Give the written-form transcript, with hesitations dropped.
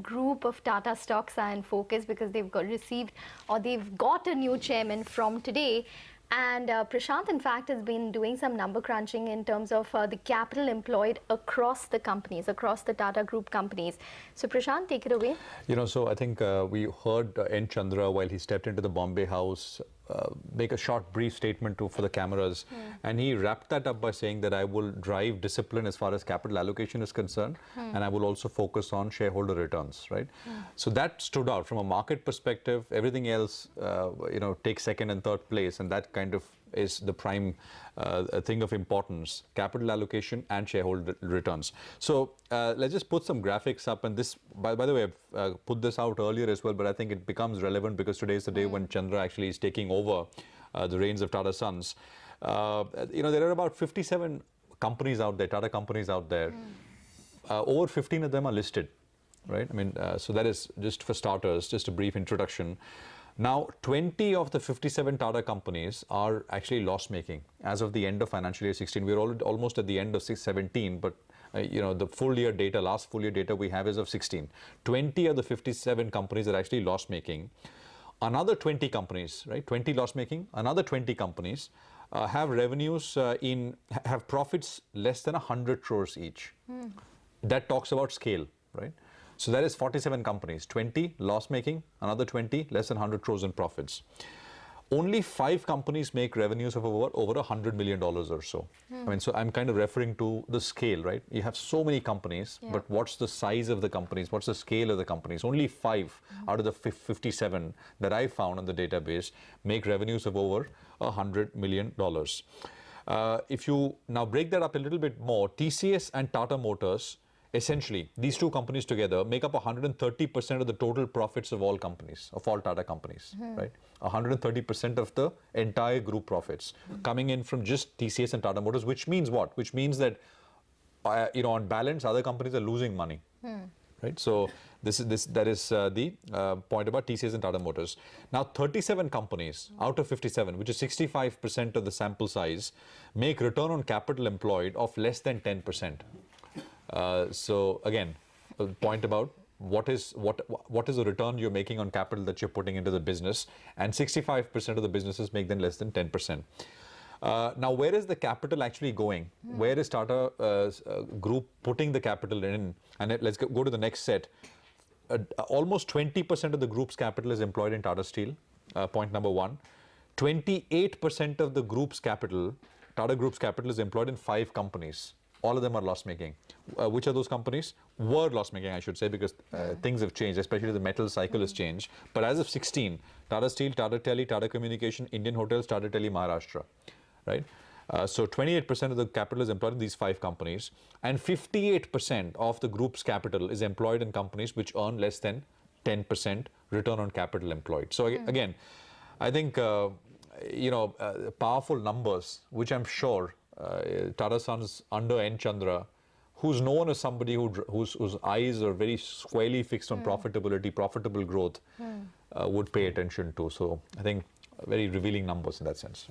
group of Tata stocks are in focus because they've got a new chairman from today. And Prashant, in fact, has been doing some number crunching in terms of the capital employed across the companies, across the Tata Group companies. So, Prashant, take it away. So I think we heard N Chandra while he stepped into the Bombay House make a short, brief statement for the cameras. And he wrapped that up by saying that I will drive discipline as far as capital allocation is concerned, and I will also focus on shareholder returns, right? So that stood out from a market perspective. Everything else, takes second and third place, and that kind of is the prime thing of importance: capital allocation and shareholder returns. So let's just put some graphics up, and this, by the way, I've put this out earlier as well, but I think it becomes relevant because today is the day when Chandra actually is taking over the reins of Tata Sons. There are about 57 companies out there, Tata companies out there. Over 15 of them are listed, right? I mean, so that is just for starters, just a brief introduction. Now, 20 of the 57 Tata companies are actually loss-making as of the end of financial year 16. We're almost at the end of 17, but the full year data, last full year data we have is of 16. 20 of the 57 companies are actually loss-making. Another 20 companies, right? 20 loss-making. Another 20 companies have revenues have profits less than 100 crores each. That talks about scale, right? So that is 47 companies, 20 loss-making, another 20 less than 100 crores in profits. Only 5 companies make revenues of over $100 million or so. I mean, so I'm kind of referring to the scale, right? You have so many companies, but what's the size of the companies? What's the scale of the companies? Only 5 out of the 57 that I found on the database make revenues of over $100 million. If you now break that up a little bit more, TCS and Tata Motors, essentially, these two companies together make up 130% of the total profits of all companies, of all Tata companies, right? 130% of the entire group profits coming in from just TCS and Tata Motors, which means what? Which means that, on balance, other companies are losing money, right? So that is the point about TCS and Tata Motors. Now, 37 companies out of 57, which is 65% of the sample size, make return on capital employed of less than 10%. So again, a point about what is the return you're making on capital that you're putting into the business, and 65% of the businesses make them less than 10%. Now, where is the capital actually going? Where is Tata Group putting the capital in? And let's go to the next set. Almost 20% of the group's capital is employed in Tata Steel. Point number one. 28% of the group's capital, Tata Group's capital, is employed in 5 companies. All of them are loss-making. Which are those companies? Were loss-making, I should say, because things have changed, especially the metal cycle has changed. But as of 16, Tata Steel, Tata Tele, Tata Communication, Indian Hotels, Tata Tele Maharashtra, right? So 28% of the capital is employed in these 5 companies, and 58% of the group's capital is employed in companies which earn less than 10% return on capital employed. So again, I think, powerful numbers, which I'm sure Tata Sons under N Chandra, who's known as somebody whose eyes are very squarely fixed on profitability, profitable growth, would pay attention to. So I think very revealing numbers in that sense.